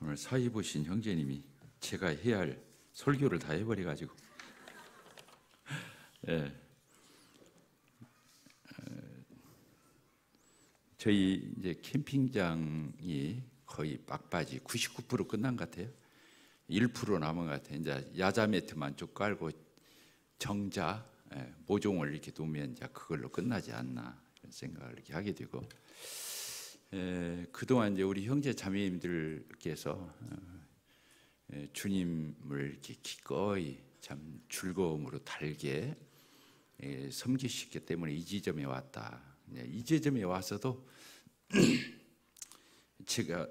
오늘 사회 보신 형제님이 제가 해야 할 설교를 다 해버려가지고 예. 저희 이제 캠핑장이 거의 막바지 99% 끝난 것 같아요. 1% 남은 것 같아요. 이제 야자 매트만 쭉 깔고 정자 모종을 이렇게 두면 이제 그걸로 끝나지 않나 이런 생각을 이렇게 하게 되고, 그동안 이제 우리 형제 자매님들께서 주님을 이렇게 기꺼이 참 즐거움으로 달게 섬기시기 때문에 이 지점에 왔다. 이 지점에 와서도 제가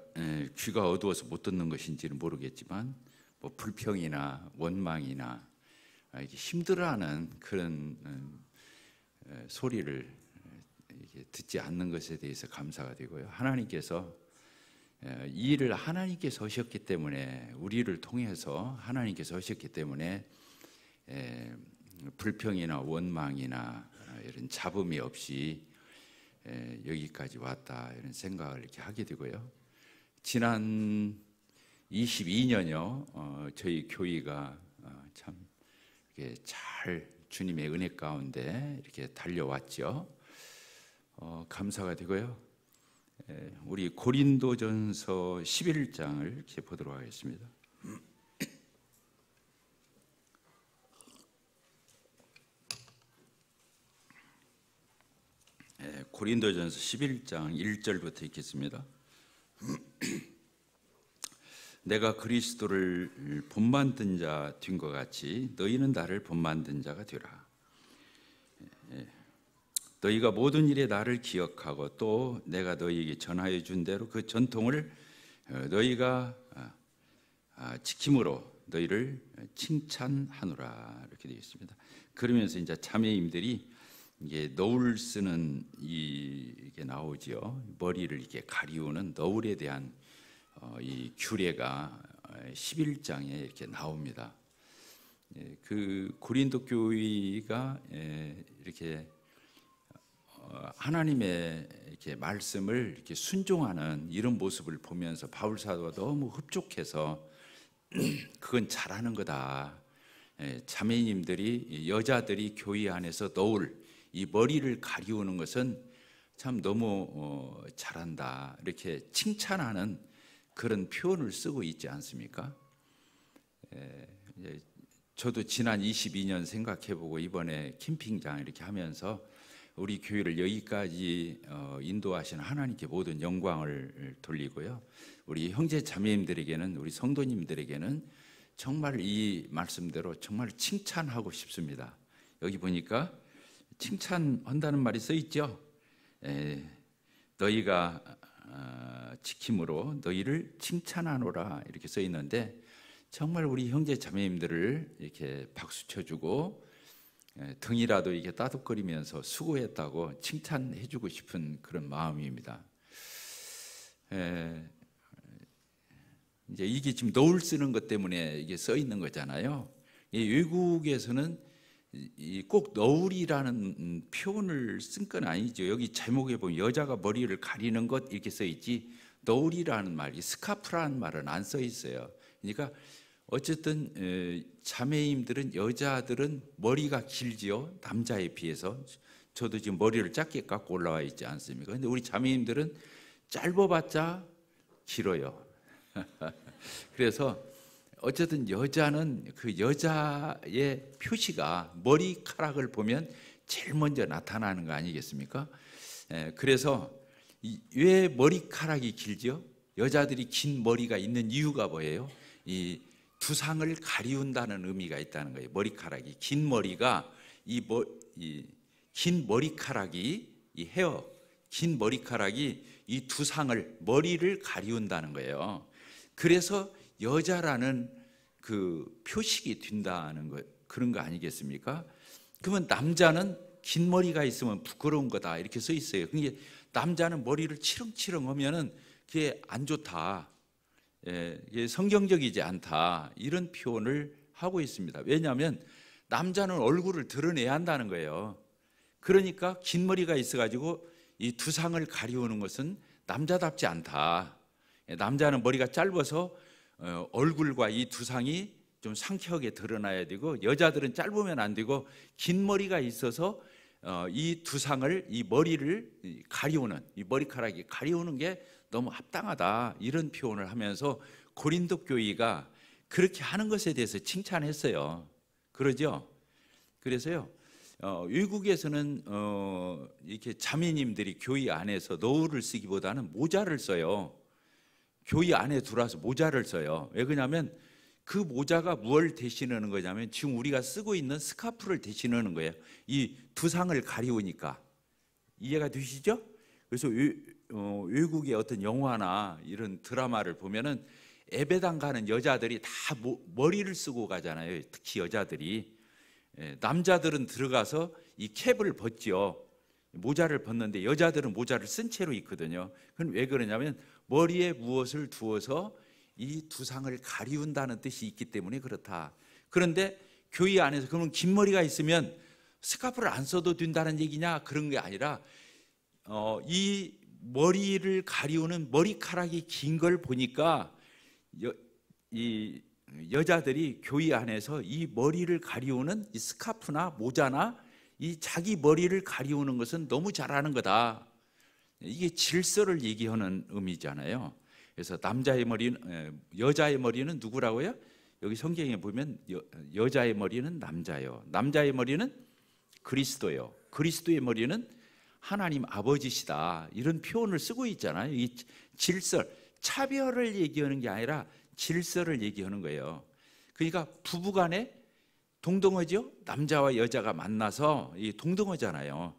귀가 어두워서 못 듣는 것인지는 모르겠지만 뭐 불평이나 원망이나 이렇게 힘들어하는 그런 소리를 이렇게 듣지 않는 것에 대해서 감사가 되고요. 하나님께서 이 일을 하나님께서 하셨기 때문에, 우리를 통해서 하나님께서 하셨기 때문에 불평이나 원망이나 이런 잡음이 없이 여기까지 왔다 이런 생각을 이렇게 하게 되고요. 지난 22년여 저희 교회가 참 이렇게 잘 주님의 은혜 가운데 이렇게 달려왔죠. 감사가 되고요. 우리 고린도전서 11장을 이렇게 보도록 하겠습니다. 고린도전서 11장 1절부터 읽겠습니다. 내가 그리스도를 본만든 자 된 것 같이 너희는 나를 본만든 자가 되라. 너희가 모든 일에 나를 기억하고 또 내가 너희에게 전하여 준 대로 그 전통을 너희가 지킴으로 너희를 칭찬하노라. 이렇게 되어 있습니다. 그러면서 이제 자매님들이 이게 너울 쓰는 이게 나오죠. 머리를 이렇게 가리우는 너울에 대한 이 규례가 11장에 이렇게 나옵니다. 그 고린도 교회가 이렇게 하나님의 이렇게 말씀을 이렇게 순종하는 이런 모습을 보면서 바울 사도가 너무 흡족해서 그건 잘하는 거다. 자매님들이, 여자들이 교회 안에서 너울, 이 머리를 가리우는 것은 참 너무 잘한다, 이렇게 칭찬하는 그런 표현을 쓰고 있지 않습니까? 저도 지난 22년 생각해보고 이번에 캠핑장 이렇게 하면서 우리 교회를 여기까지 인도하시는 하나님께 모든 영광을 돌리고요. 우리 형제 자매님들에게는, 우리 성도님들에게는 정말 이 말씀대로 정말 칭찬하고 싶습니다. 여기 보니까 칭찬한다는 말이 써 있죠. 너희가 지킴으로 너희를 칭찬하노라 이렇게 써 있는데, 정말 우리 형제 자매님들을 이렇게 박수 쳐주고 등이라도 이게 따뜻거리면서 수고했다고 칭찬해주고 싶은 그런 마음입니다. 이제 이게 지금 너울 쓰는 것 때문에 이게 써 있는 거잖아요. 이 외국에서는 꼭 너울이라는 표현을 쓴 건 아니죠. 여기 제목에 보면 여자가 머리를 가리는 것 이렇게 써 있지, 너울이라는 말, 스카프라는 말은 안 써 있어요. 그러니까 어쨌든 자매님들은, 여자들은 머리가 길지요, 남자에 비해서. 저도 지금 머리를 짧게 깎고 올라와 있지 않습니까? 근데 우리 자매님들은 짧아봤자 길어요. 그래서 어쨌든 여자는 그 여자의 표시가 머리카락을 보면 제일 먼저 나타나는 거 아니겠습니까? 그래서 왜 머리카락이 길죠? 여자들이 긴 머리가 있는 이유가 뭐예요? 이 두상을 가리운다는 의미가 있다는 거예요. 머리카락이 긴 머리가 긴 머리카락이, 이 헤어, 긴 머리카락이 이 두상을, 머리를 가리운다는 거예요. 그래서 여자라는 그 표식이 된다는 거, 그런 거 아니겠습니까? 그러면 남자는 긴 머리가 있으면 부끄러운 거다 이렇게 써 있어요. 그게 남자는 머리를 치렁치렁 하면은 그게 안 좋다, 이게 성경적이지 않다, 이런 표현을 하고 있습니다. 왜냐하면 남자는 얼굴을 드러내야 한다는 거예요. 그러니까 긴 머리가 있어가지고 이 두상을 가리우는 것은 남자답지 않다. 남자는 머리가 짧아서 얼굴과 이 두상이 좀 상쾌하게 드러나야 되고, 여자들은 짧으면 안 되고 긴 머리가 있어서 이 두상을, 이 머리를 가리우는, 이 머리카락이 가리우는 게 너무 합당하다, 이런 표현을 하면서 고린도 교회가 그렇게 하는 것에 대해서 칭찬했어요. 그러죠? 그래서요, 외국에서는 이렇게 자매님들이 교회 안에서 너울을 쓰기보다는 모자를 써요. 교회 안에 들어와서 모자를 써요. 왜 그러냐면 그 모자가 뭘 대신하는 거냐면 지금 우리가 쓰고 있는 스카프를 대신하는 거예요. 이 두상을 가리우니까. 이해가 되시죠? 그래서 외국의 어떤 영화나 이런 드라마를 보면은 예배당 가는 여자들이 다 머리를 쓰고 가잖아요. 특히 여자들이. 남자들은 들어가서 이 캡을 벗죠. 모자를 벗는데 여자들은 모자를 쓴 채로 있거든요. 그건 왜 그러냐면 머리에 무엇을 두어서 이 두상을 가리운다는 뜻이 있기 때문에 그렇다. 그런데 교회 안에서 그러면 긴 머리가 있으면 스카프를 안 써도 된다는 얘기냐? 그런 게 아니라 이 머리를 가리우는 머리카락이 긴 걸 보니까 이 여자들이 교회 안에서 이 머리를 가리우는 이 스카프나 모자나 이 자기 머리를 가리우는 것은 너무 잘하는 거다. 이게 질서를 얘기하는 의미잖아요. 그래서 남자의 머리는, 여자의 머리는 누구라고요? 여기 성경에 보면 여자의 머리는 남자요, 남자의 머리는 그리스도요, 그리스도의 머리는 하나님 아버지시다, 이런 표현을 쓰고 있잖아요. 이 질서, 차별을 얘기하는 게 아니라 질서를 얘기하는 거예요. 그러니까 부부간에 동등어죠. 남자와 여자가 만나서 이 동등어잖아요.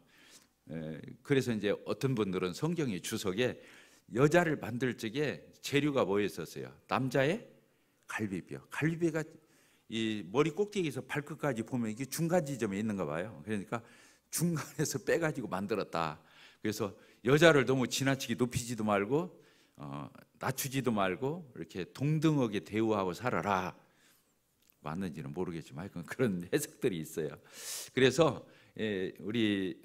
그래서 이제 어떤 분들은 성경의 주석에 여자를 만들 적에 재료가 뭐였었어요? 남자의 갈비뼈. 갈비뼈가 이 머리 꼭대기에서 발끝까지 보면 이게 중간 지점에 있는가 봐요. 그러니까 중간에서 빼가지고 만들었다. 그래서 여자를 너무 지나치게 높이지도 말고 낮추지도 말고 이렇게 동등하게 대우하고 살아라. 맞는지는 모르겠지만 그런 해석들이 있어요. 그래서 우리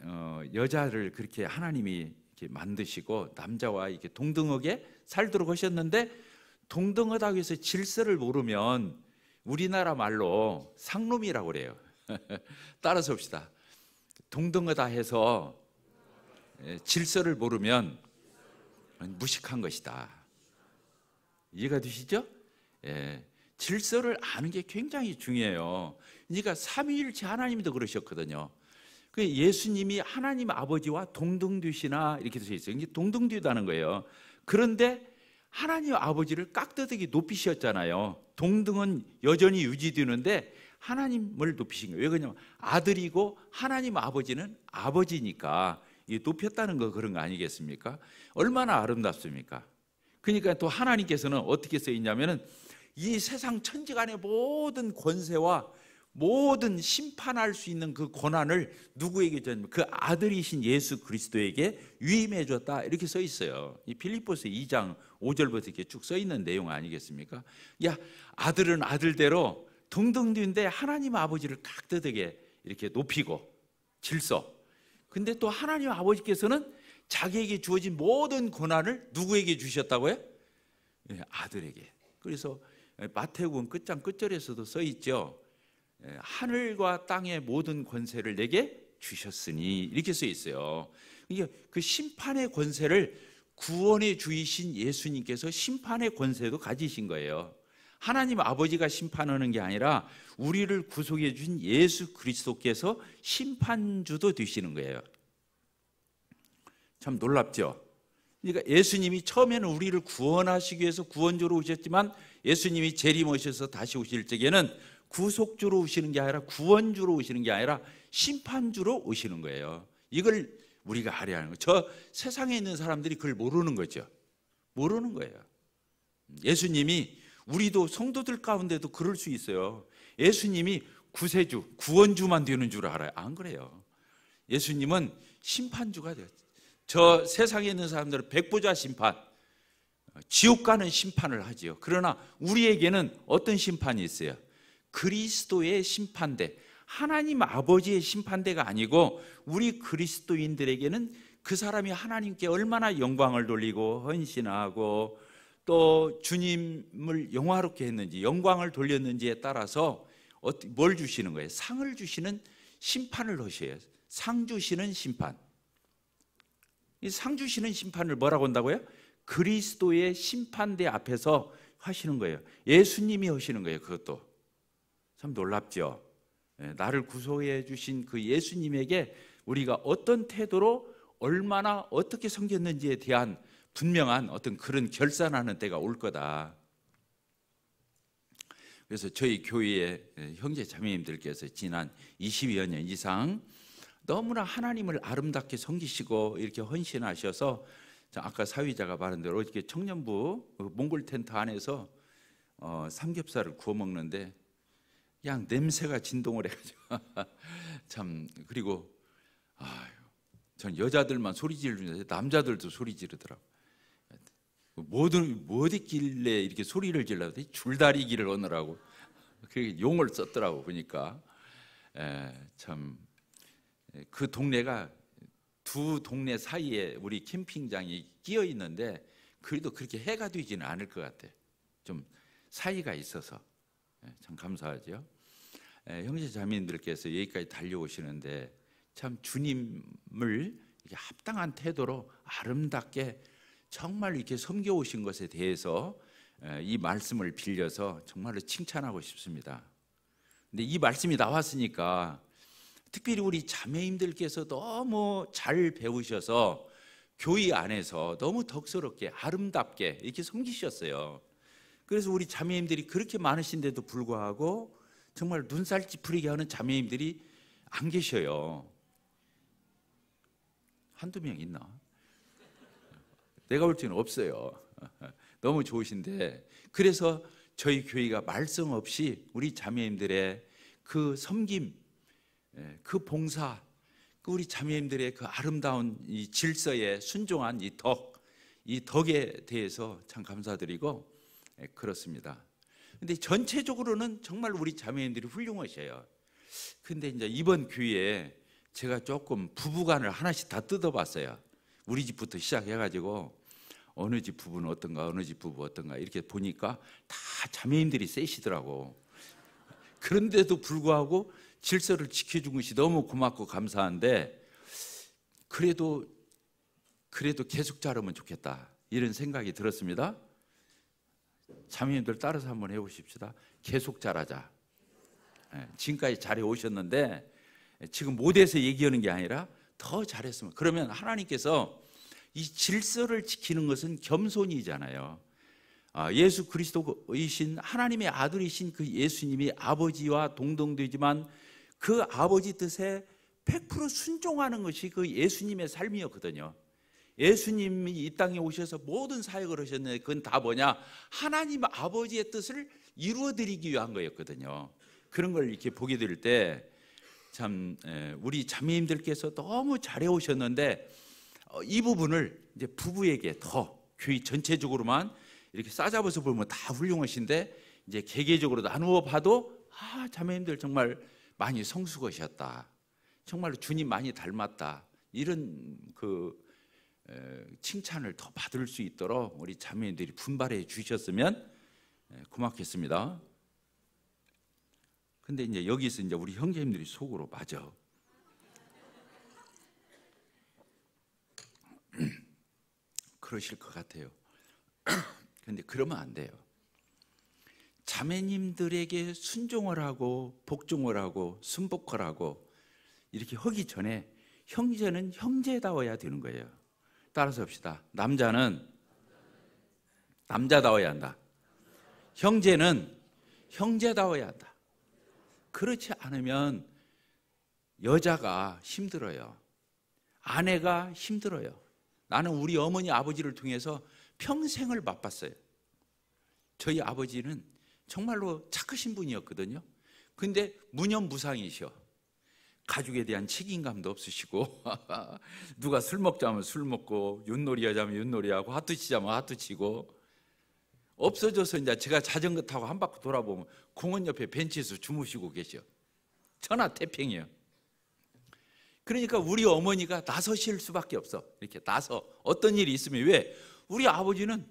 여자를 그렇게 하나님이 이렇게 만드시고 남자와 이렇게 동등하게 살도록 하셨는데, 동등하다고 해서 질서를 모르면 우리나라 말로 상놈이라고 그래요. 따라서 봅시다. 동등하다 해서 질서를 모르면 무식한 것이다. 이해가 되시죠? 질서를 아는 게 굉장히 중요해요. 그러니까 삼위일체 하나님도 그러셨거든요. 예수님이 하나님 아버지와 동등되시나 이렇게 되어 있어요. 이게 동등되다는 거예요. 그런데 하나님 아버지를 깍듯하게 높이셨잖아요. 동등은 여전히 유지되는데 하나님을 높이신 거예요. 왜 그러냐면 아들이고 하나님 아버지는 아버지니까 높였다는 거, 그런 거 아니겠습니까? 얼마나 아름답습니까? 그러니까 또 하나님께서는 어떻게 써 있냐면은 이 세상 천지간의 모든 권세와 모든 심판할 수 있는 그 권한을 누구에게 줬냐면 그 아들이신 예수 그리스도에게 위임해 줬다, 이렇게 써 있어요. 이 빌립보서 2장 5절부터 이렇게 쭉 써 있는 내용 아니겠습니까? 야, 아들은 아들대로 동등된데 하나님 아버지를 깍듯하게 이렇게 높이고 질서. 근데 또 하나님 아버지께서는 자기에게 주어진 모든 권한을 누구에게 주셨다고요? 아들에게. 그래서 마태복음 끝장 끝절에서도 써 있죠. 하늘과 땅의 모든 권세를 내게 주셨으니, 이렇게 써 있어요. 이게 그 심판의 권세를 구원의 주이신 예수님께서 심판의 권세도 가지신 거예요. 하나님 아버지가 심판하는 게 아니라 우리를 구속해 주신 예수 그리스도께서 심판주도 되시는 거예요. 참 놀랍죠? 그러니까 예수님이 처음에는 우리를 구원하시기 위해서 구원주로 오셨지만 예수님이 재림하셔서 다시 오실 적에는 구속주로 오시는 게 아니라 구원주로 오시는 게 아니라 심판주로 오시는 거예요. 이걸 우리가 알아야 하는 거예요. 저 세상에 있는 사람들이 그걸 모르는 거죠. 모르는 거예요. 예수님이, 우리도 성도들 가운데도 그럴 수 있어요. 예수님이 구세주, 구원주만 되는 줄 알아요. 안 그래요. 예수님은 심판주가 돼요. 저 세상에 있는 사람들은 백보자 심판, 지옥 가는 심판을 하지요. 그러나 우리에게는 어떤 심판이 있어요? 그리스도의 심판대, 하나님 아버지의 심판대가 아니고 우리 그리스도인들에게는 그 사람이 하나님께 얼마나 영광을 돌리고 헌신하고 또 주님을 영화롭게 했는지, 영광을 돌렸는지에 따라서 뭘 주시는 거예요? 상을 주시는 심판을 하셔요. 상 주시는 심판. 이 상 주시는 심판을 뭐라고 한다고요? 그리스도의 심판대 앞에서 하시는 거예요. 예수님이 하시는 거예요. 그것도 참 놀랍죠. 나를 구속해 주신 그 예수님에게 우리가 어떤 태도로 얼마나 어떻게 섬겼는지에 대한 분명한 어떤 그런 결산하는 때가 올 거다. 그래서 저희 교회의 형제 자매님들께서 지난 20여 년 이상 너무나 하나님을 아름답게 섬기시고 이렇게 헌신하셔서, 아까 사위자가 말한 대로 이렇게 청년부 몽골 텐트 안에서 삼겹살을 구워 먹는데 그냥 냄새가 진동을 해가지고 참. 그리고 전 여자들만 소리 지르는데 남자들도 소리 지르더라고. 뭐 어디길래 이렇게 소리를 질러야 돼? 줄다리기를 하느라고 그 용어를 썼더라고. 보니까 참 그 동네가 두 동네 사이에 우리 캠핑장이 끼어 있는데 그래도 그렇게 해가 되지는 않을 것 같아. 좀 사이가 있어서 참 감사하죠. 형제 자매님들께서 여기까지 달려오시는데 참 주님을 이렇게 합당한 태도로 아름답게 정말 이렇게 섬겨오신 것에 대해서 이 말씀을 빌려서 정말로 칭찬하고 싶습니다. 근데 이 말씀이 나왔으니까 특별히 우리 자매님들께서 너무 잘 배우셔서 교회 안에서 너무 덕스럽게 아름답게 이렇게 섬기셨어요. 그래서 우리 자매님들이 그렇게 많으신데도 불구하고 정말 눈살 찌푸리게 하는 자매님들이 안 계셔요. 한두 명 있나? 내가 볼 때는 없어요. 너무 좋으신데, 그래서 저희 교회가 말씀 없이 우리 자매님들의 그 섬김, 그 봉사, 우리 자매님들의 그 아름다운 이 질서에 순종한 이 덕에 대해서 참 감사드리고 그렇습니다. 근데 전체적으로는 정말 우리 자매님들이 훌륭하셔요. 근데 이제 이번 교회에 제가 조금 부부간을 하나씩 다 뜯어봤어요. 우리 집부터 시작해가지고 어느 집 부부는 어떤가, 어느 집 부부 어떤가 이렇게 보니까 다 자매님들이 세시더라고. 그런데도 불구하고 질서를 지켜준 것이 너무 고맙고 감사한데, 그래도 계속 자르면 좋겠다 이런 생각이 들었습니다. 자매님들 따라서 한번 해보십시다. 계속 잘하자. 지금까지 잘해 오셨는데 지금 못해서 얘기하는 게 아니라 더 잘했으면, 그러면 하나님께서 이 질서를 지키는 것은 겸손이잖아요. 예수 그리스도이신 하나님의 아들이신 그 예수님이 아버지와 동등되지만 그 아버지 뜻에 100% 순종하는 것이 그 예수님의 삶이었거든요. 예수님이 이 땅에 오셔서 모든 사역을 하셨는데 그건 다 뭐냐? 하나님 아버지의 뜻을 이루어드리기 위한 거였거든요. 그런 걸 이렇게 보게 될 때 참 우리 자매님들께서 너무 잘해 오셨는데 이 부분을 이제 부부에게 더 교회 전체적으로만 이렇게 싸잡아서 보면 다 훌륭하신데 이제 개개적으로 나누어 봐도 자매님들 정말 많이 성숙하셨다. 정말로 주님 많이 닮았다. 이런 그 칭찬을 더 받을 수 있도록 우리 자매님들이 분발해 주셨으면 고맙겠습니다. 근데 이제 여기서 이제 우리 형제님들이 속으로 맞아. 그러실 것 같아요. 근데 그러면 안 돼요. 자매님들에게 순종을 하고 복종을 하고 순복을 하고 이렇게 하기 전에 형제는 형제다워야 되는 거예요. 따라서 합시다. 남자는 남자다워야 한다. 형제는 형제다워야 한다. 그렇지 않으면 여자가 힘들어요. 아내가 힘들어요. 나는 우리 어머니 아버지를 통해서 평생을 맛봤어요. 저희 아버지는 정말로 착하신 분이었거든요. 근데 무념무상이셔. 가족에 대한 책임감도 없으시고 누가 술 먹자면 술 먹고 윷놀이 하자면 윷놀이하고 하트 치자면 하트 치고, 없어져서 이제 제가 자전거 타고 한 바퀴 돌아보면 공원 옆에 벤치에서 주무시고 계셔. 천하태평이에요. 그러니까 우리 어머니가 나서실 수밖에 없어. 이렇게 나서 어떤 일이 있으면, 왜? 우리 아버지는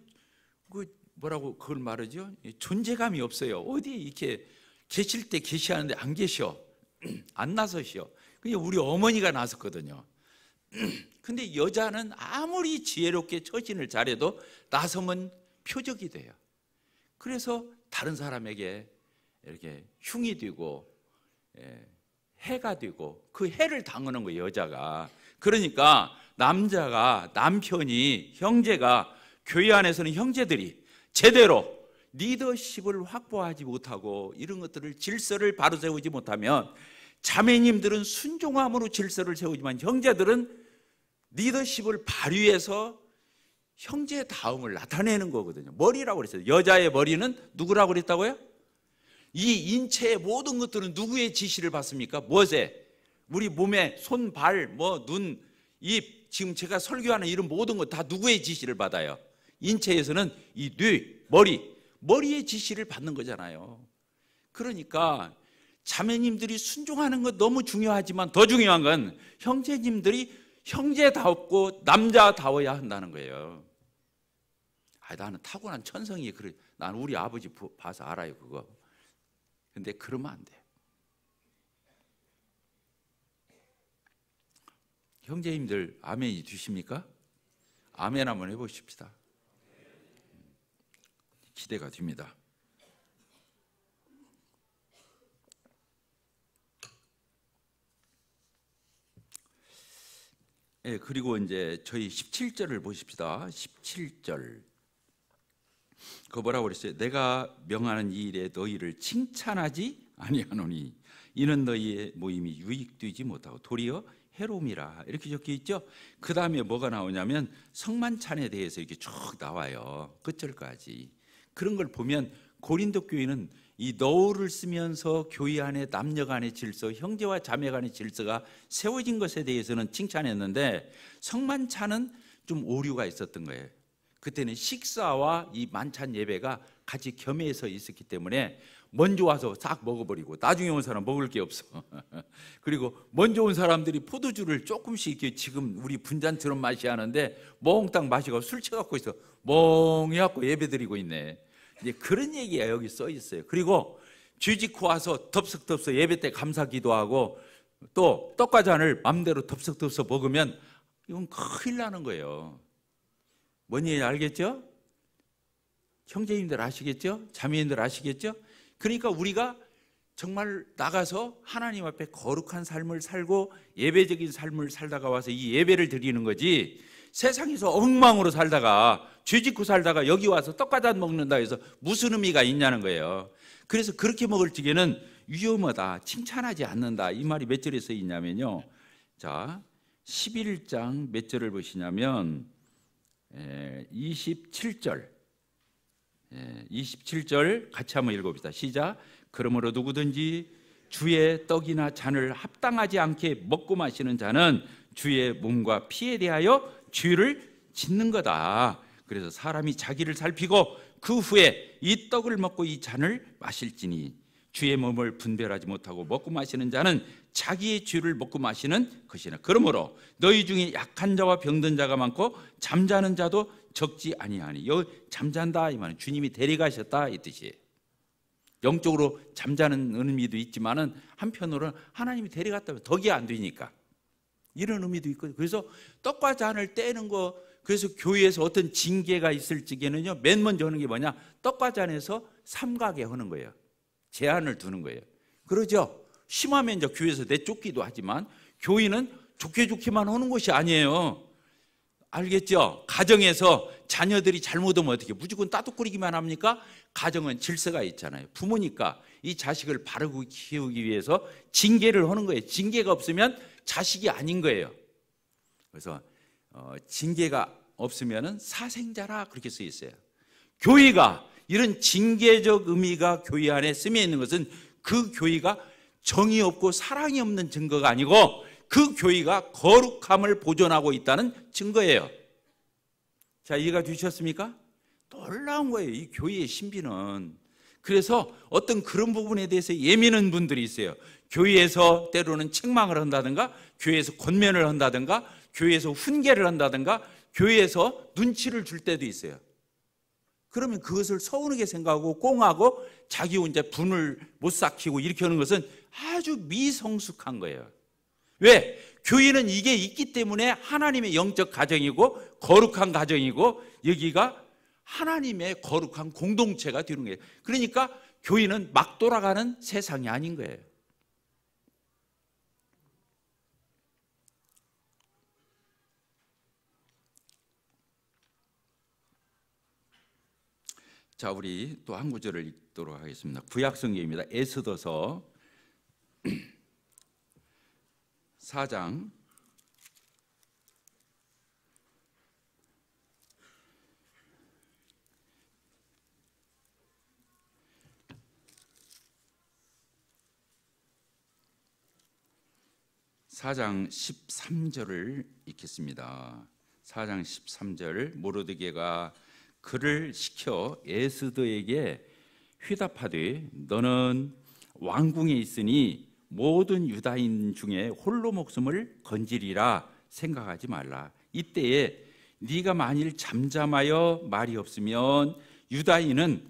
그 뭐라고 그걸 말하죠? 존재감이 없어요. 어디에 이렇게 계실 때 계시하는데 안 계셔. 안 나서셔. 그냥 우리 어머니가 나섰거든요. 근데 여자는 아무리 지혜롭게 처신을 잘해도 나서면 표적이 돼요. 그래서 다른 사람에게 이렇게 흉이 되고 해가 되고 그 해를 당하는 거예요, 여자가. 그러니까 남자가, 남편이, 형제가, 교회 안에서는 형제들이 제대로 리더십을 확보하지 못하고 이런 것들을 질서를 바로 세우지 못하면 자매님들은 순종함으로 질서를 세우지만 형제들은 리더십을 발휘해서 형제다움을 나타내는 거거든요. 머리라고 그랬어요. 여자의 머리는 누구라고 그랬다고요? 이 인체의 모든 것들은 누구의 지시를 받습니까? 무엇에? 우리 몸에 손, 발, 눈, 입, 지금 제가 설교하는 이런 모든 것 다 누구의 지시를 받아요? 인체에서는 이 뇌, 머리의 지시를 받는 거잖아요. 그러니까 자매님들이 순종하는 것 너무 중요하지만 더 중요한 건 형제님들이 형제다웠고 남자다워야 한다는 거예요. 나는 타고난 천성이 그래. 나는 우리 아버지 봐서 알아요, 그거. 근데 그러면 안 돼. 형제님들 아멘이 되십니까? 아멘 한번 해보십시다. 기대가 됩니다. 그리고 이제 저희 17절을 보십시다. 17절. 그거 뭐라고 그랬어요? 내가 명하는 이 일에 너희를 칭찬하지 아니하노니 이는 너희의 모임이 유익되지 못하고 도리어 해로움이라 이렇게 적혀 있죠. 그 다음에 뭐가 나오냐면 성만찬에 대해서 이렇게 쭉 나와요. 끝절까지. 그런 걸 보면 고린도 교회는 이 너울을 쓰면서 교회 안에 남녀 간의 질서, 형제와 자매 간의 질서가 세워진 것에 대해서는 칭찬했는데 성만찬은 좀 오류가 있었던 거예요. 그때는 식사와 이 만찬 예배가 같이 겸해서 있었기 때문에 먼저 와서 싹 먹어버리고 나중에 온 사람 먹을 게 없어. 그리고 먼저 온 사람들이 포도주를 조금씩 이렇게 지금 우리 분잔처럼 마시하는데 몽땅 마시고 술 취해갖고 있어. 멍해갖고 예배드리고 있네. 이제 그런 얘기가 여기 써 있어요. 그리고 쥐짓고 와서 덥석덥석 예배 때 감사 기도하고 또 떡과 잔을 맘대로 덥석덥석 먹으면 이건 큰일 나는 거예요. 뭔지 알겠죠? 형제님들 아시겠죠? 자매님들 아시겠죠? 그러니까 우리가 정말 나가서 하나님 앞에 거룩한 삶을 살고 예배적인 삶을 살다가 와서 이 예배를 드리는 거지, 세상에서 엉망으로 살다가 쥐짓고 살다가 여기 와서 떡과잔 먹는다 해서 무슨 의미가 있냐는 거예요. 그래서 그렇게 먹을 적에는 위험하다, 칭찬하지 않는다, 이 말이 몇 절에 써 있냐면요, 자 11장 몇 절을 보시냐면 27절 27절 같이 한번 읽어봅시다. 시작. 그러므로 누구든지 주의 떡이나 잔을 합당하지 않게 먹고 마시는 자는 주의 몸과 피에 대하여 죄를 짓는 거다. 그래서 사람이 자기를 살피고 그 후에 이 떡을 먹고 이 잔을 마실지니 주의 몸을 분별하지 못하고 먹고 마시는 자는 자기의 죄를 먹고 마시는 것이나. 그러므로 너희 중에 약한 자와 병든 자가 많고 잠자는 자도 적지 아니하니. 여기 잠잔다 이 말은 주님이 데려가셨다 이 뜻이에요. 영적으로 잠자는 의미도 있지만은 한편으로는 하나님이 데려갔다면 덕이 안 되니까 이런 의미도 있거든요. 그래서 떡과 잔을 떼는 거, 그래서 교회에서 어떤 징계가 있을 적에는요, 맨 먼저 하는 게 뭐냐, 떡과 잔에서 삼가게 하는 거예요. 제한을 두는 거예요. 그러죠. 심하면 이제 교회에서 내쫓기도 하지만 교회는 좋게 좋게만 하는 것이 아니에요. 알겠죠? 가정에서 자녀들이 잘못하면 어떻게 무조건 따뜻거리기만 합니까? 가정은 질서가 있잖아요. 부모니까 이 자식을 바르고 키우기 위해서 징계를 하는 거예요. 징계가 없으면 자식이 아닌 거예요. 그래서 징계가 없으면 사생자라 그렇게 써 있어요. 교회가 이런 징계적 의미가 교회 안에 쓰여 있는 것은 그 교회가 정이 없고 사랑이 없는 증거가 아니고 그 교회가 거룩함을 보존하고 있다는 증거예요. 자, 이해가 되셨습니까? 놀라운 거예요, 이 교회의 신비는. 그래서 어떤 그런 부분에 대해서 예민한 분들이 있어요. 교회에서 때로는 책망을 한다든가, 교회에서 권면을 한다든가, 교회에서 훈계를 한다든가, 교회에서 눈치를 줄 때도 있어요. 그러면 그것을 서운하게 생각하고 꽁하고 자기 혼자 분을 못 삭히고 이렇게 하는 것은 아주 미성숙한 거예요. 왜? 교회는 이게 있기 때문에 하나님의 영적 가정이고 거룩한 가정이고 여기가 하나님의 거룩한 공동체가 되는 거예요. 그러니까 교회는 막 돌아가는 세상이 아닌 거예요. 자, 우리 또 한 구절을 읽도록 하겠습니다. 구약성경입니다. 에스더서 4장 4장 13절을 읽겠습니다. 4장 13절 모르드게가 그를 시켜 에스더에게 회답하되 너는 왕궁에 있으니 모든 유다인 중에 홀로 목숨을 건지리라 생각하지 말라. 이때에 네가 만일 잠잠하여 말이 없으면 유다인은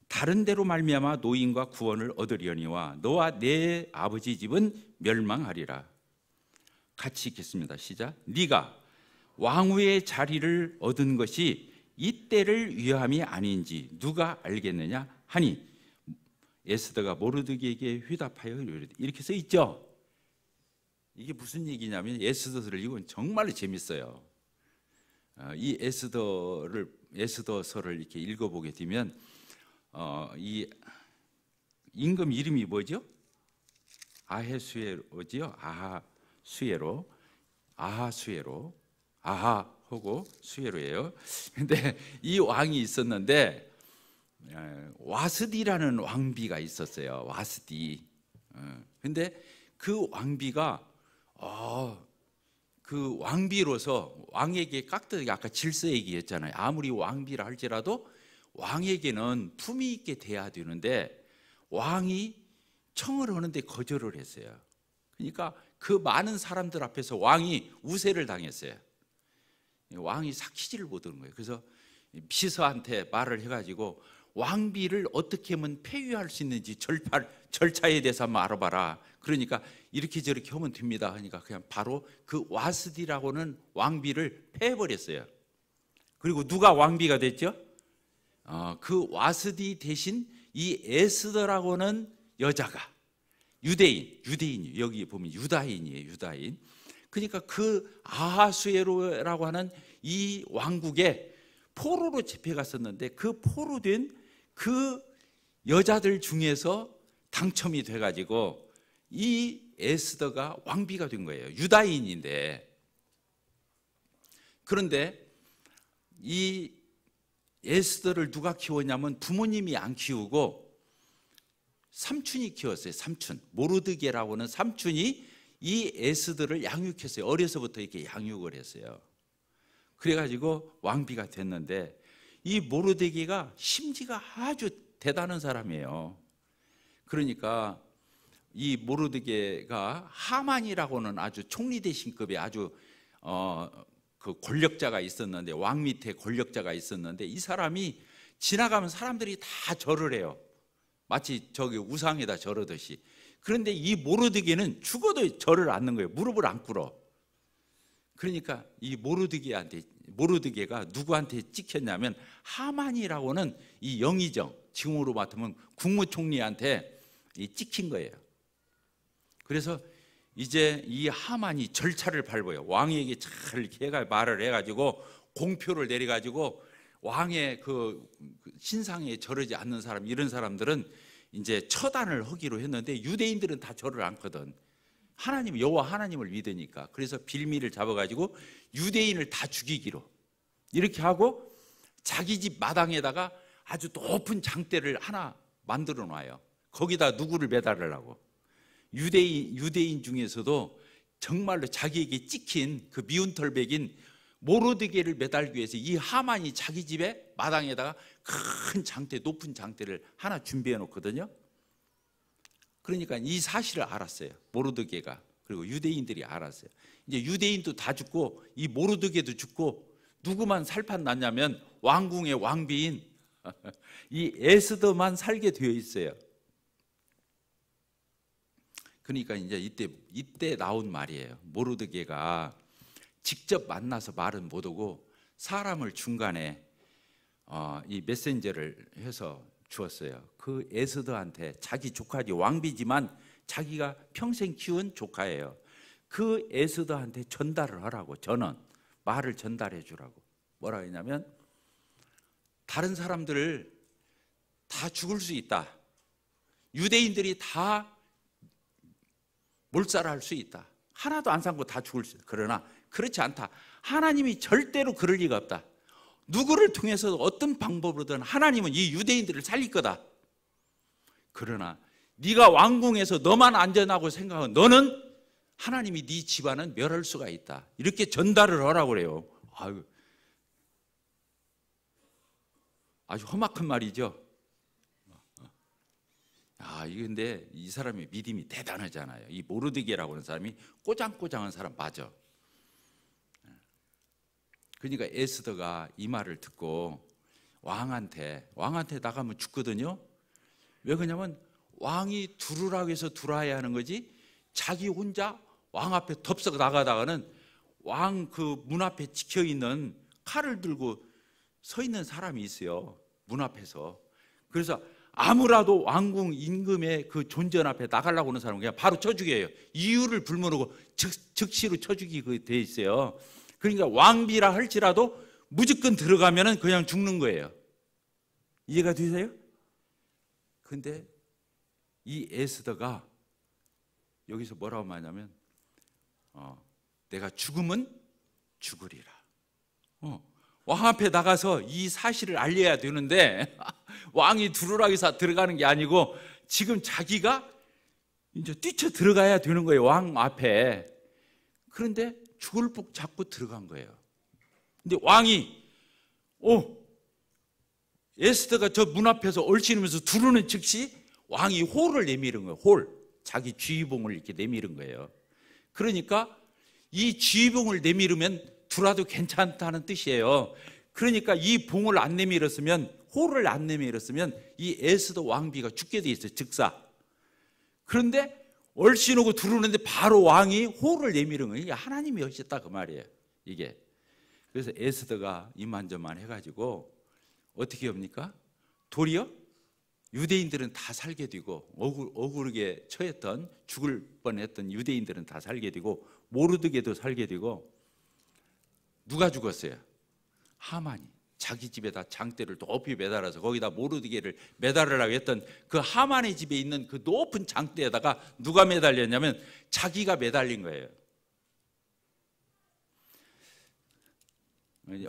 다른 데로 말미암아 노인과 구원을 얻으려니와 너와 내 아버지 집은 멸망하리라. 같이 읽겠습니다. 시작. 네가 왕후의 자리를 얻은 것이 이때를 위함이 아닌지 누가 알겠느냐 하니 에스더가 모르드게에게 회답하여 이렇게 써 있죠. 이게 무슨 얘기냐면 에스더서를 읽으면 정말로 재밌어요. 이 에스더서를 이렇게 읽어보게 되면 이 임금 이름이 뭐죠? 아하수에로지요. 아하수에로 아하하고 수에로예요. 근데 이 왕이 있었는데 와스디라는 왕비가 있었어요. 와스디. 근데 그 왕비가 그 왕비로서 왕에게 깍듯하게 아까 질서 얘기했잖아요. 아무리 왕비라 할지라도 왕에게는 품위 있게 돼야 되는데 왕이 청을 하는데 거절을 했어요. 그러니까 그 많은 사람들 앞에서 왕이 우세를 당했어요. 왕이 삭히지를 못하는 거예요. 그래서 비서한테 말을 해가지고 왕비를 어떻게 하면 폐위할 수 있는지 절차에 대해서 한번 알아봐라. 그러니까 이렇게 저렇게 하면 됩니다. 하니까 그냥 바로 그 와스디라고는 왕비를 폐해버렸어요. 그리고 누가 왕비가 됐죠? 그 와스디 대신 이 에스더라고는 여자가 유대인이에요. 여기 보면 유다인이에요. 유다인. 그러니까 그 아하수에로라고 하는 이 왕국에 포로로 집해갔었는데 그 포로된 그 여자들 중에서 당첨이 돼가지고 이 에스더가 왕비가 된 거예요. 유다인인데. 그런데 이 에스더를 누가 키웠냐면 부모님이 안 키우고 삼촌이 키웠어요. 삼촌 모르드게라고는 삼촌이 이 에스더를 양육했어요. 어려서부터 이렇게 양육을 했어요. 그래가지고 왕비가 됐는데 이 모르드게가 심지가 아주 대단한 사람이에요. 그러니까 이 모르드게가 하만이라고는 아주 총리 대신급의 아주 그 권력자가 있었는데 왕 밑에 권력자가 있었는데 이 사람이 지나가면 사람들이 다 절을 해요. 마치 저기 우상에다 절하듯이. 그런데 이 모르드게는 죽어도 절을 않는 거예요. 무릎을 안 꿇어. 그러니까 이 모르드게가 누구한테 찍혔냐면 하만이라고는 이 영의정, 지금으로 맡으면 국무총리한테 찍힌 거예요. 그래서 이제 이 하만이 절차를 밟아요. 왕에게 잘 말을 해가지고 공표를 내려가지고 왕의 그 신상에 절하지 않는 사람, 이런 사람들은 이제 처단을 하기로 했는데 유대인들은 다 절을 않거든. 하나님, 여호와 하나님을 믿으니까. 그래서 빌미를 잡아가지고 유대인을 다 죽이기로 이렇게 하고 자기 집 마당에다가 아주 높은 장대를 하나 만들어 놔요. 거기다 누구를 매달으려고. 유대인 중에서도 정말로 자기에게 찍힌 그 미운 털백인 모르드게를 매달기 위해서 이 하만이 자기 집에 마당에다가 큰 장대, 높은 장대를 하나 준비해 놓거든요. 그러니까 이 사실을 알았어요. 모르드게가. 그리고 유대인들이 알았어요. 이제 유대인도 다 죽고 이 모르드게도 죽고 누구만 살판 났냐면 왕궁의 왕비인 이 에스더만 살게 되어 있어요. 그러니까 이제 이때 나온 말이에요. 모르드게가 직접 만나서 말은 못하고 사람을 중간에 이 메신저를 해서 주었어요. 그 에스더한테, 자기 조카지, 왕비지만 자기가 평생 키운 조카예요. 그 에스더한테 전달을 하라고, 전원 말을 전달해 주라고. 뭐라 했냐면, 다른 사람들 다 죽을 수 있다, 유대인들이 다 몰살할 수 있다, 하나도 안 삼고 다 죽을 수 있다. 그러나 그렇지 않다. 하나님이 절대로 그럴 리가 없다. 누구를 통해서 어떤 방법으로든 하나님은 이 유대인들을 살릴 거다. 그러나 네가 왕궁에서 너만 안전하고 생각하면 너는, 하나님이 네 집안은 멸할 수가 있다. 이렇게 전달을 하라고 그래요. 아주 험악한 말이죠. 근데 이 사람의 믿음이 대단하잖아요. 이 모르드게라고 하는 사람이 꼬장꼬장한 사람 맞아. 그러니까 에스더가 이 말을 듣고 왕한테 나가면 죽거든요. 왜 그러냐면 왕이 두루라고 해서 들어와야 하는 거지, 자기 혼자 왕 앞에 덥석 나가다가는 왕 그 문 앞에 지켜 있는 칼을 들고 서 있는 사람이 있어요, 문 앞에서. 그래서 아무라도 왕궁 임금의 그 존전 앞에 나가려고 하는 사람은 그냥 바로 쳐 죽여요. 이유를 불문하고 즉시로 쳐 죽이게 돼 있어요. 그러니까 왕비라 할지라도 무조건 들어가면은 그냥 죽는 거예요. 이해가 되세요? 근데 이 에스더가 여기서 뭐라고 말하냐면, 내가 죽으면 죽으리라. 왕 앞에 나가서 이 사실을 알려야 되는데 왕이 두루라기사 들어가는 게 아니고 지금 자기가 이제 뛰쳐 들어가야 되는 거예요, 왕 앞에. 그런데 죽을 복 잡고 들어간 거예요. 근데 왕이 에스더가 저 문 앞에서 얼씬하면서 두르는 즉시 왕이 호를 내미는 거예요. 홀, 자기 쥐봉을 이렇게 내미는 거예요. 그러니까 이 쥐봉을 내밀으면 들어와도 괜찮다는 뜻이에요. 그러니까 이 봉을 안 내밀었으면, 호를 안 내밀었으면 이 에스더 왕비가 죽게 돼 있어요, 즉사. 그런데 얼씬 오고 들어오는데 바로 왕이 호를 내미는 거예요. 이게 하나님이 하셨다 그 말이에요, 이게. 그래서 에스더가 이만저만 해가지고 어떻게 합니까? 도리어 유대인들은 다 살게 되고, 억울하게 처했던, 죽을 뻔했던 유대인들은 다 살게 되고, 모르드게도 살게 되고. 누가 죽었어요? 하만이. 자기 집에다 장대를 높이 매달아서 거기다 모르드게를 매달으라고 했던 그 하만의 집에 있는 그 높은 장대에다가 누가 매달렸냐면 자기가 매달린 거예요.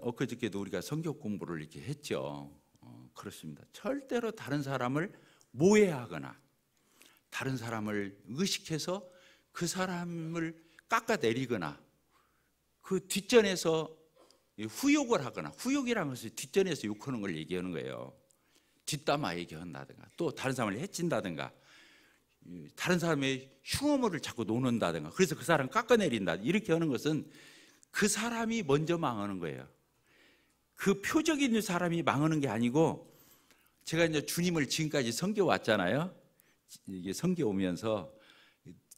엊그저께도 우리가 성경 공부를 이렇게 했죠. 그렇습니다. 절대로 다른 사람을 모해하거나 다른 사람을 의식해서 그 사람을 깎아내리거나 그 뒷전에서 후욕을 하거나, 후욕이라는 것은 뒷전에서 욕하는 걸 얘기하는 거예요. 뒷담화 얘기한다든가, 또 다른 사람을 해친다든가, 다른 사람의 흉어물을 자꾸 놓는다든가, 그래서 그 사람 깎아내린다, 이렇게 하는 것은 그 사람이 먼저 망하는 거예요. 그 표적인 사람이 망하는 게 아니고, 제가 이제 주님을 지금까지 섬겨왔잖아요. 이게 섬겨오면서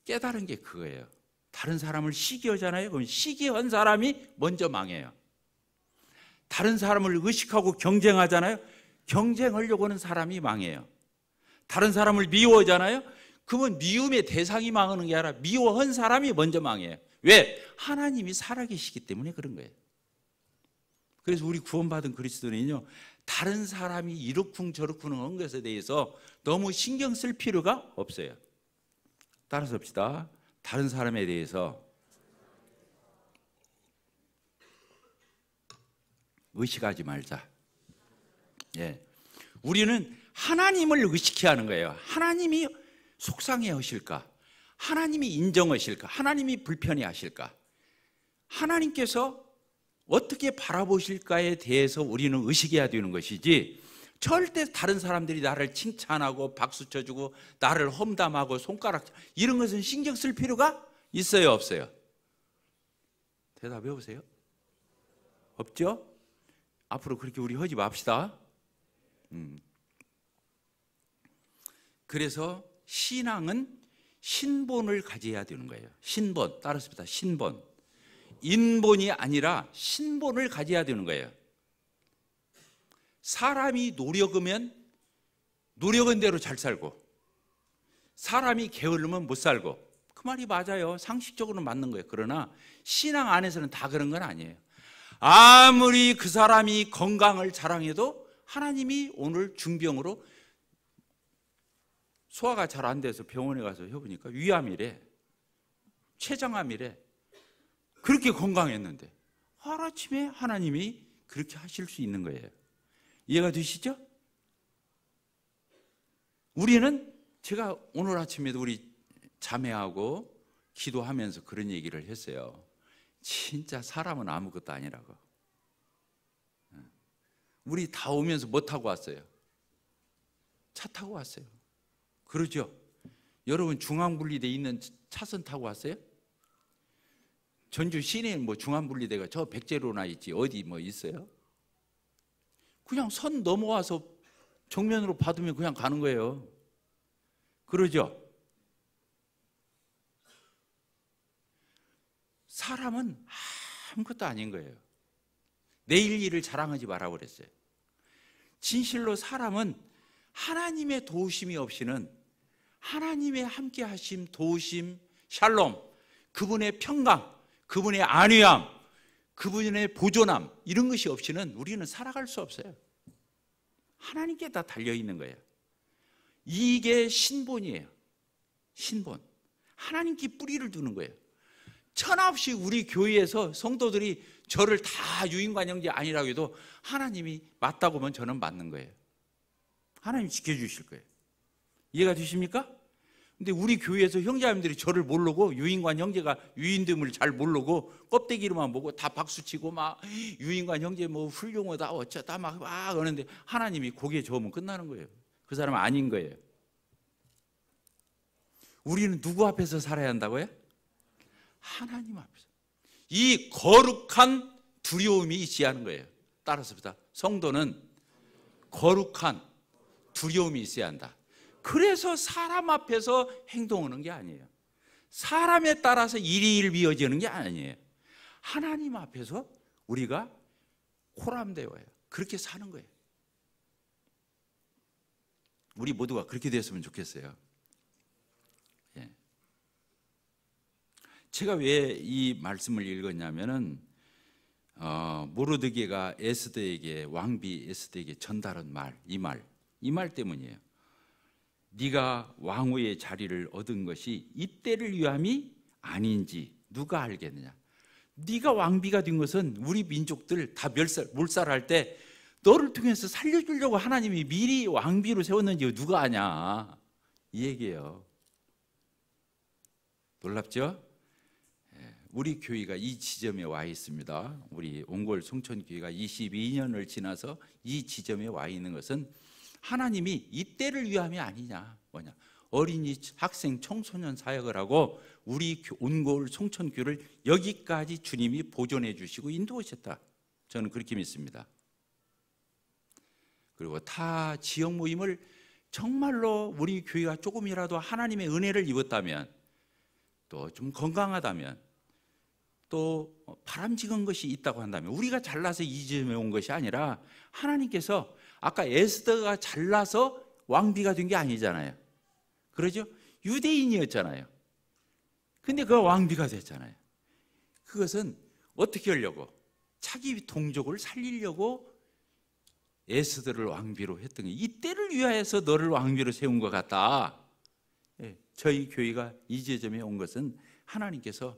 깨달은 게 그거예요. 다른 사람을 시기하잖아요. 그럼 시기한 사람이 먼저 망해요. 다른 사람을 의식하고 경쟁하잖아요. 경쟁하려고 하는 사람이 망해요. 다른 사람을 미워하잖아요. 그러면 미움의 대상이 망하는 게 아니라 미워한 사람이 먼저 망해요. 왜? 하나님이 살아계시기 때문에 그런 거예요. 그래서 우리 구원받은 그리스도인은요, 다른 사람이 이렇쿵 저렇쿵 한 것에 대해서 너무 신경 쓸 필요가 없어요. 따라서 합시다. 다른 사람에 대해서 의식하지 말자. 예. 우리는 하나님을 의식해야 하는 거예요. 하나님이 속상해 하실까? 하나님이 인정하실까? 하나님이 불편해 하실까? 하나님께서 어떻게 바라보실까에 대해서 우리는 의식해야 되는 것이지, 절대 다른 사람들이 나를 칭찬하고 박수 쳐주고 나를 험담하고 손가락, 이런 것은 신경 쓸 필요가 있어요, 없어요? 대답해 보세요. 없죠? 앞으로 그렇게 우리 하지 맙시다. 그래서 신앙은 신본을 가져야 되는 거예요. 신본, 따르습니다. 신본. 인본이 아니라 신본을 가져야 되는 거예요. 사람이 노력하면 노력한 대로 잘 살고, 사람이 게으르면 못 살고, 그 말이 맞아요. 상식적으로는 맞는 거예요. 그러나 신앙 안에서는 다 그런 건 아니에요. 아무리 그 사람이 건강을 자랑해도 하나님이 오늘 중병으로 소화가 잘 안 돼서 병원에 가서 해보니까 위암이래, 췌장암이래. 그렇게 건강했는데 하루아침에 하나님이 그렇게 하실 수 있는 거예요. 이해가 되시죠? 우리는, 제가 오늘 아침에도 우리 자매하고 기도하면서 그런 얘기를 했어요. 진짜 사람은 아무것도 아니라고. 우리 다 오면서 뭐 타고 왔어요? 차 타고 왔어요. 그러죠? 여러분 중앙분리대에 있는 차선 타고 왔어요? 전주 시내에 뭐 중앙분리대가 저 백제로나 있지 어디 뭐 있어요? 그냥 선 넘어와서 정면으로 받으면 그냥 가는 거예요. 그러죠? 사람은 아무것도 아닌 거예요. 내일 일을 자랑하지 말라고 그랬어요. 진실로 사람은 하나님의 도우심이 없이는, 하나님의 함께 하심, 도우심, 샬롬, 그분의 평강, 그분의 안위함, 그분의 보존함, 이런 것이 없이는 우리는 살아갈 수 없어요. 하나님께 다 달려있는 거예요. 이게 신본이에요. 신본. 하나님께 뿌리를 두는 거예요. 천없이 우리 교회에서 성도들이 저를 다 유인관 형제 아니라고 해도 하나님이 맞다고 하면 저는 맞는 거예요. 하나님이 지켜주실 거예요. 이해가 되십니까? 근데 우리 교회에서 형제님들이 저를 모르고, 유인관 형제가 유인됨을 잘 모르고 껍데기로만 보고 다 박수치고 막 유인관 형제 뭐 훌륭하다 어쩌다 막 하는데 하나님이 고개 저으면 끝나는 거예요. 그 사람은 아닌 거예요. 우리는 누구 앞에서 살아야 한다고요? 하나님 앞에서. 이 거룩한 두려움이 있어야 하는 거예요. 따라서부터 성도는 거룩한 두려움이 있어야 한다. 그래서 사람 앞에서 행동하는 게 아니에요. 사람에 따라서 일이 일비어지는 게 아니에요. 하나님 앞에서 우리가 호람되어요. 그렇게 사는 거예요. 우리 모두가 그렇게 됐으면 좋겠어요. 예. 제가 왜 이 말씀을 읽었냐면은 모르드게가 에스더에게, 왕비 에스더에게 전달한 말, 이 말 때문이에요. 네가 왕후의 자리를 얻은 것이 이때를 위함이 아닌지 누가 알겠느냐. 네가 왕비가 된 것은 우리 민족들 다 몰살할 때 너를 통해서 살려주려고 하나님이 미리 왕비로 세웠는지 누가 아냐, 이 얘기예요. 놀랍죠? 우리 교회가 이 지점에 와 있습니다. 우리 옹골 송천교회가 22년을 지나서 이 지점에 와 있는 것은 하나님이 이때를 위함이 아니냐. 뭐냐, 어린이, 학생, 청소년 사역을 하고 우리 옹골 송천교회를 여기까지 주님이 보존해 주시고 인도하셨다. 저는 그렇게 믿습니다. 그리고 타 지역 모임을 정말로 우리 교회가 조금이라도 하나님의 은혜를 입었다면, 또 좀 건강하다면, 또 바람직한 것이 있다고 한다면, 우리가 잘나서 이 지점에 온 것이 아니라 하나님께서, 아까 에스더가 잘나서 왕비가 된 게 아니잖아요. 그러죠? 유대인이었잖아요. 근데 그가 왕비가 됐잖아요. 그것은 어떻게 하려고? 자기 동족을 살리려고 에스더를 왕비로 했던 게, 이때를 위하여서 너를 왕비로 세운 것 같다. 저희 교회가 이 지점에 온 것은 하나님께서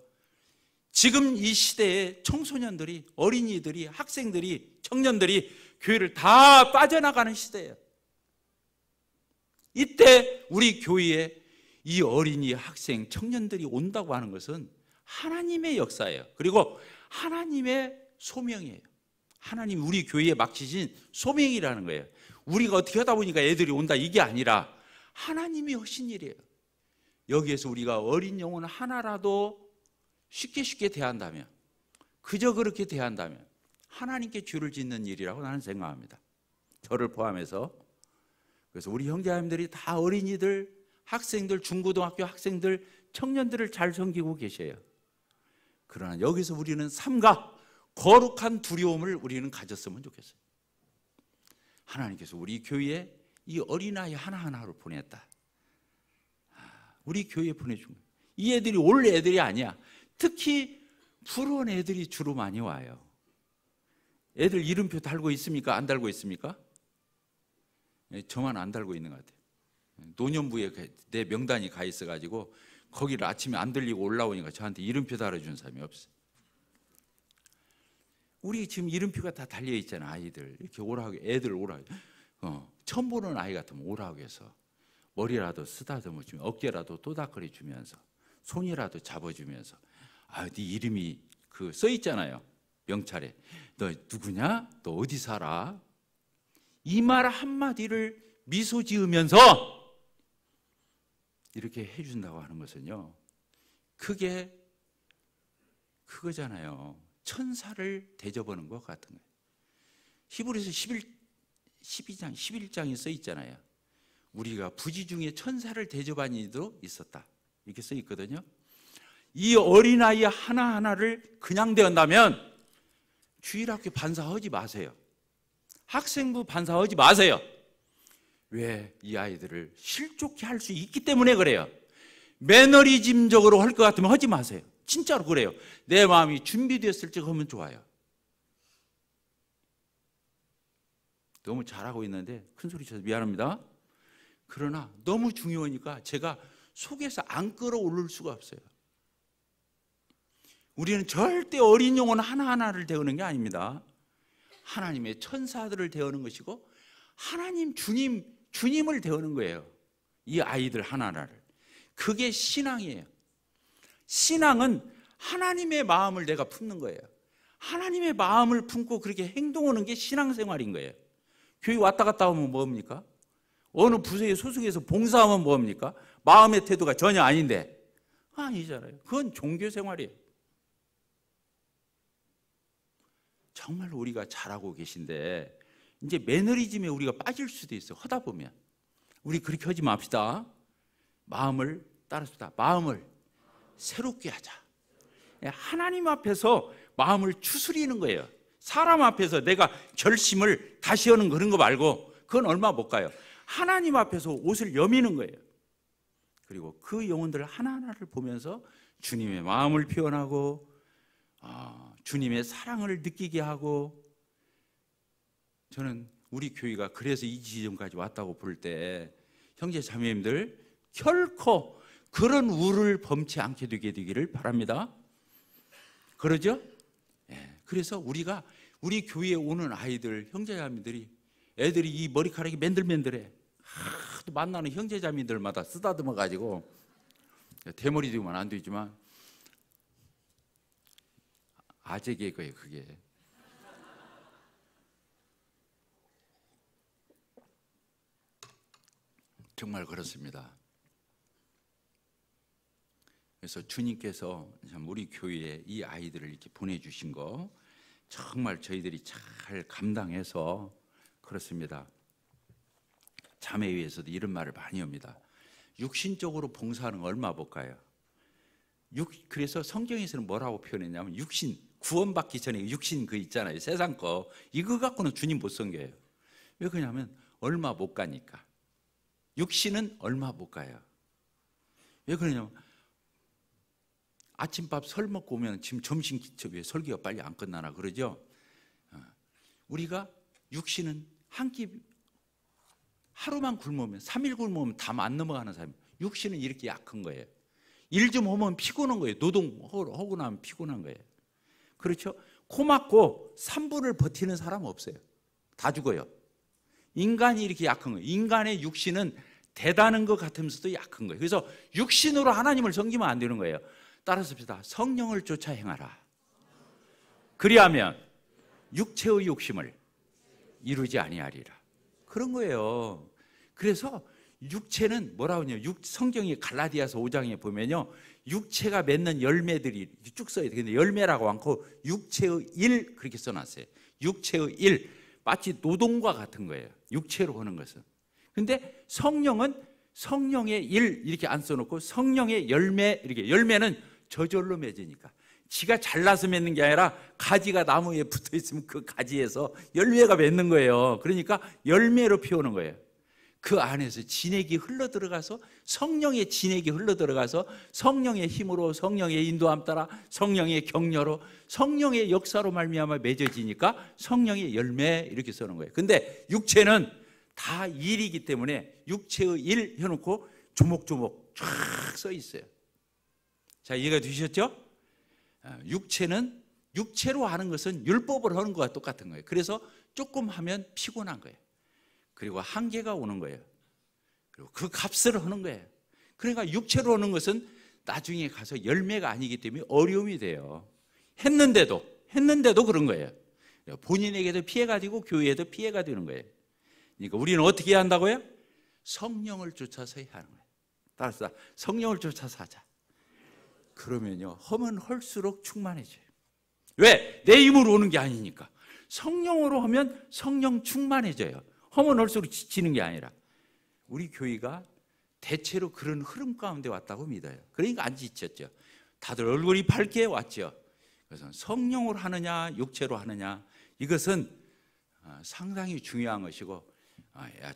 지금 이 시대에 청소년들이, 어린이들이, 학생들이, 청년들이 교회를 다 빠져나가는 시대예요. 이때 우리 교회에 이 어린이, 학생, 청년들이 온다고 하는 것은 하나님의 역사예요. 그리고 하나님의 소명이에요. 하나님이 우리 교회에 맡기신 소명이라는 거예요. 우리가 어떻게 하다 보니까 애들이 온다, 이게 아니라 하나님이 하신 일이에요. 여기에서 우리가 어린 영혼 하나라도 쉽게 대한다면, 그저 그렇게 대한다면 하나님께 죄를 짓는 일이라고 나는 생각합니다. 저를 포함해서 그래서 우리 형제자매들이 다 어린이들, 학생들, 중고등학교 학생들, 청년들을 잘 섬기고 계셔요. 그러나 여기서 우리는 삼가 거룩한 두려움을 우리는 가졌으면 좋겠어요. 하나님께서 우리 교회에 이 어린아이 하나하나를 보냈다. 우리 교회에 보내준 거예요. 이 애들이 올 애들이 아니야. 특히 부러운 애들이 주로 많이 와요. 애들 이름표 달고 있습니까? 안 달고 있습니까? 저만 안 달고 있는 것 같아요. 노년부에 내 명단이 가 있어가지고 거기를 아침에 안 들리고 올라오니까 저한테 이름표 달아준 사람이 없어요. 우리 지금 이름표가 다 달려 있잖아. 아이들 이렇게 오라고, 애들 오라고. 처음 보는 아이 같으면 오라고 해서 머리라도 쓰다듬어 주면, 어깨라도 또닥거리 주면서, 손이라도 잡아주면서, 아, 네 이름이 그 써 있잖아요. 명찰에. 너 누구냐? 너 어디 살아? 이 말 한마디를 미소 지으면서 이렇게 해준다고 하는 것은요, 그게 그거잖아요. 천사를 대접하는 것 같은 거예요. 히브리서 12장, 11장에 써 있잖아요. 우리가 부지 중에 천사를 대접한 이도 있었다. 이렇게 써 있거든요. 이 어린아이 하나하나를 그냥 대한다면 주일학교 반사하지 마세요. 학생부 반사하지 마세요. 왜? 이 아이들을 실족케 할 수 있기 때문에 그래요. 매너리즘적으로 할 것 같으면 하지 마세요. 진짜로 그래요. 내 마음이 준비됐을 적 하면 좋아요. 너무 잘하고 있는데 큰 소리 쳐서 미안합니다. 그러나 너무 중요하니까 제가 속에서 안 끌어올릴 수가 없어요. 우리는 절대 어린 영혼 하나하나를 대하는 게 아닙니다. 하나님의 천사들을 대하는 것이고 하나님 주님을 대하는 거예요. 이 아이들 하나하나를. 그게 신앙이에요. 신앙은 하나님의 마음을 내가 품는 거예요. 하나님의 마음을 품고 그렇게 행동하는 게 신앙생활인 거예요. 교회 왔다 갔다 하면 뭡니까? 어느 부서에 소속해서 봉사하면 뭡니까? 마음의 태도가 전혀 아닌데. 아니잖아요. 그건 종교생활이에요. 정말 우리가 잘하고 계신데 이제 매너리즘에 우리가 빠질 수도 있어요. 하다 보면. 우리 그렇게 하지 맙시다. 마음을 따릅시다. 마음을 새롭게 하자. 하나님 앞에서 마음을 추스리는 거예요. 사람 앞에서 내가 결심을 다시 하는 그런 거 말고 그건 얼마 못 가요. 하나님 앞에서 옷을 여미는 거예요. 그리고 그 영혼들 하나하나를 보면서 주님의 마음을 표현하고 주님의 사랑을 느끼게 하고, 저는 우리 교회가 그래서 이 지점까지 왔다고 볼 때 형제 자매님들 결코 그런 우를 범치 않게 되게 되기를 바랍니다. 그러죠? 그래서 우리가 우리 교회에 오는 아이들, 형제자매들이, 애들이 이 머리카락이 맨들맨들해. 하도 만나는 형제자매들마다 쓰다듬어 가지고, 대머리 되면 안 되지만 아재 개그예요 그게. 정말 그렇습니다. 그래서 주님께서 참 우리 교회에 이 아이들을 이렇게 보내주신 거 정말 저희들이 잘 감당해서 그렇습니다. 자매회에서도 이런 말을 많이 합니다. 육신적으로 봉사하는 거 얼마 못 가요. 그래서 성경에서는 뭐라고 표현했냐면 육신, 구원받기 전에 육신 그 있잖아요. 세상 거. 이거 갖고는 주님 못 섬겨요. 왜 그러냐면 얼마 못 가니까. 육신은 얼마 못 가요. 왜 그러냐면 아침밥 설 먹고 오면 지금 점심 왜 설교가 빨리 안 끝나나 그러죠. 우리가 육신은 한 끼 하루만 굶으면 3일 굶으면 다 안 넘어가는 사람. 육신은 이렇게 약한 거예요. 일 좀 하면 피곤한 거예요. 노동하고 나면 피곤한 거예요. 그렇죠? 코 막고 3분을 버티는 사람 없어요. 다 죽어요. 인간이 이렇게 약한 거예요. 인간의 육신은 대단한 것 같으면서도 약한 거예요. 그래서 육신으로 하나님을 섬기면 안 되는 거예요. 따라서 봅시다. 성령을 쫓아 행하라. 그리하면 육체의 욕심을 이루지 아니하리라. 그런 거예요. 그래서 육체는 뭐라고 하냐? 성경이 갈라디아서 5장에 보면요, 육체가 맺는 열매들이 쭉 써야 돼. 근데 열매라고 않고 육체의 일 그렇게 써놨어요. 육체의 일, 마치 노동과 같은 거예요. 육체로 하는 것은. 근데 성령은 성령의 일 이렇게 안 써놓고 성령의 열매, 이렇게 열매는 저절로 맺으니까, 지가 잘나서 맺는 게 아니라 가지가 나무에 붙어 있으면 그 가지에서 열매가 맺는 거예요. 그러니까 열매로 피우는 거예요. 그 안에서 진액이 흘러들어가서, 성령의 진액이 흘러들어가서 성령의 힘으로, 성령의 인도함 따라, 성령의 격려로, 성령의 역사로 말미암아 맺어지니까 성령의 열매 이렇게 쓰는 거예요. 근데 육체는 다 일이기 때문에 육체의 일 해놓고 조목조목 쫙 써 있어요. 자, 이해가 되셨죠? 육체는 육체로 하는 것은 율법을 하는 것과 똑같은 거예요. 그래서 조금 하면 피곤한 거예요. 그리고 한계가 오는 거예요. 그리고 그 값을 하는 거예요. 그러니까 육체로 하는 것은 나중에 가서 열매가 아니기 때문에 어려움이 돼요. 했는데도 그런 거예요. 본인에게도 피해가 되고 교회에도 피해가 되는 거예요. 그러니까 우리는 어떻게 해야 한다고요? 성령을 쫓아서 해야 하는 거예요. 따라서 성령을 쫓아서 하자. 그러면요, 하면 할수록 충만해져요. 왜? 내 힘으로 오는 게 아니니까. 성령으로 하면 성령 충만해져요. 하면 할수록 지치는 게 아니라. 우리 교회가 대체로 그런 흐름 가운데 왔다고 믿어요. 그러니까 안 지쳤죠. 다들 얼굴이 밝게 왔죠. 그래서 성령으로 하느냐 육체로 하느냐, 이것은 상당히 중요한 것이고,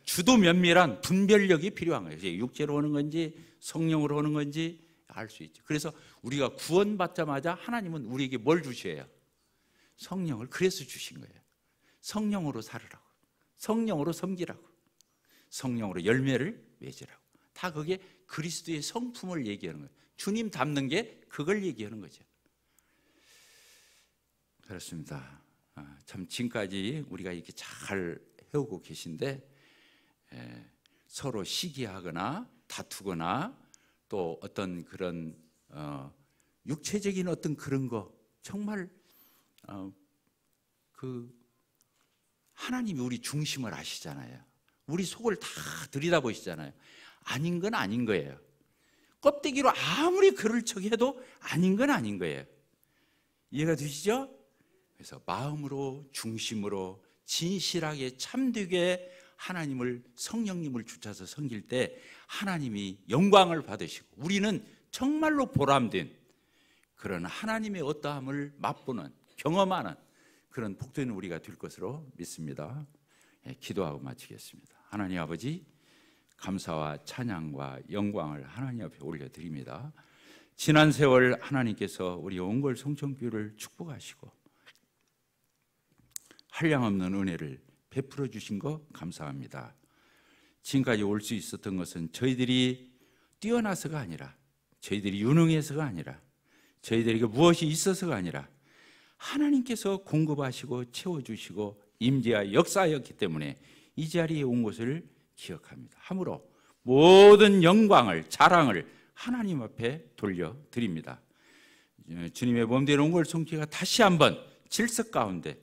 주도 면밀한 분별력이 필요한 거예요. 육체로 하는 건지 성령으로 하는 건지 알 수 있죠. 그래서 우리가 구원받자마자 하나님은 우리에게 뭘 주셔요? 성령을. 그래서 주신 거예요. 성령으로 살으라고, 성령으로 섬기라고, 성령으로 열매를 맺으라고. 다 그게 그리스도의 성품을 얘기하는 거예요. 주님 닮는 게 그걸 얘기하는 거죠. 그렇습니다. 참 지금까지 우리가 이렇게 잘 해오고 계신데, 서로 시기하거나 다투거나 또 어떤 그런 육체적인 어떤 그런 거, 정말 그 하나님이 우리 중심을 아시잖아요. 우리 속을 다 들여다보시잖아요. 아닌 건 아닌 거예요. 껍데기로 아무리 그럴 척해도 아닌 건 아닌 거예요. 이해가 되시죠? 그래서 마음으로, 중심으로 진실하게 참되게 하나님을, 성령님을 쫓아서 섬길 때 하나님이 영광을 받으시고, 우리는 정말로 보람된 그런 하나님의 어떠함을 맛보는, 경험하는 그런 복된 우리가 될 것으로 믿습니다. 기도하고 마치겠습니다. 하나님 아버지, 감사와 찬양과 영광을 하나님 앞에 올려드립니다. 지난 세월 하나님께서 우리 온골 송천교회를 축복하시고 한량없는 은혜를 베풀어 주신 거 감사합니다. 지금까지 올 수 있었던 것은 저희들이 뛰어나서가 아니라, 저희들이 유능해서가 아니라, 저희들에게 무엇이 있어서가 아니라 하나님께서 공급하시고 채워주시고 임재와 역사였기 때문에 이 자리에 온 것을 기억합니다. 함으로 모든 영광을, 자랑을 하나님 앞에 돌려드립니다. 주님의 몸된 온골 송교회가 다시 한번 질서 가운데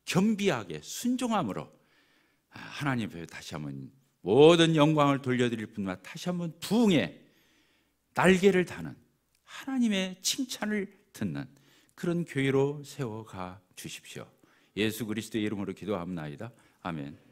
겸비하게 순종함으로 하나님 앞에 다시 한번 모든 영광을 돌려드릴 뿐만 다시 한번 부흥의 날개를 다는 하나님의 칭찬을 듣는 그런 교회로 세워가 주십시오. 예수 그리스도의 이름으로 기도합나이다. 아멘.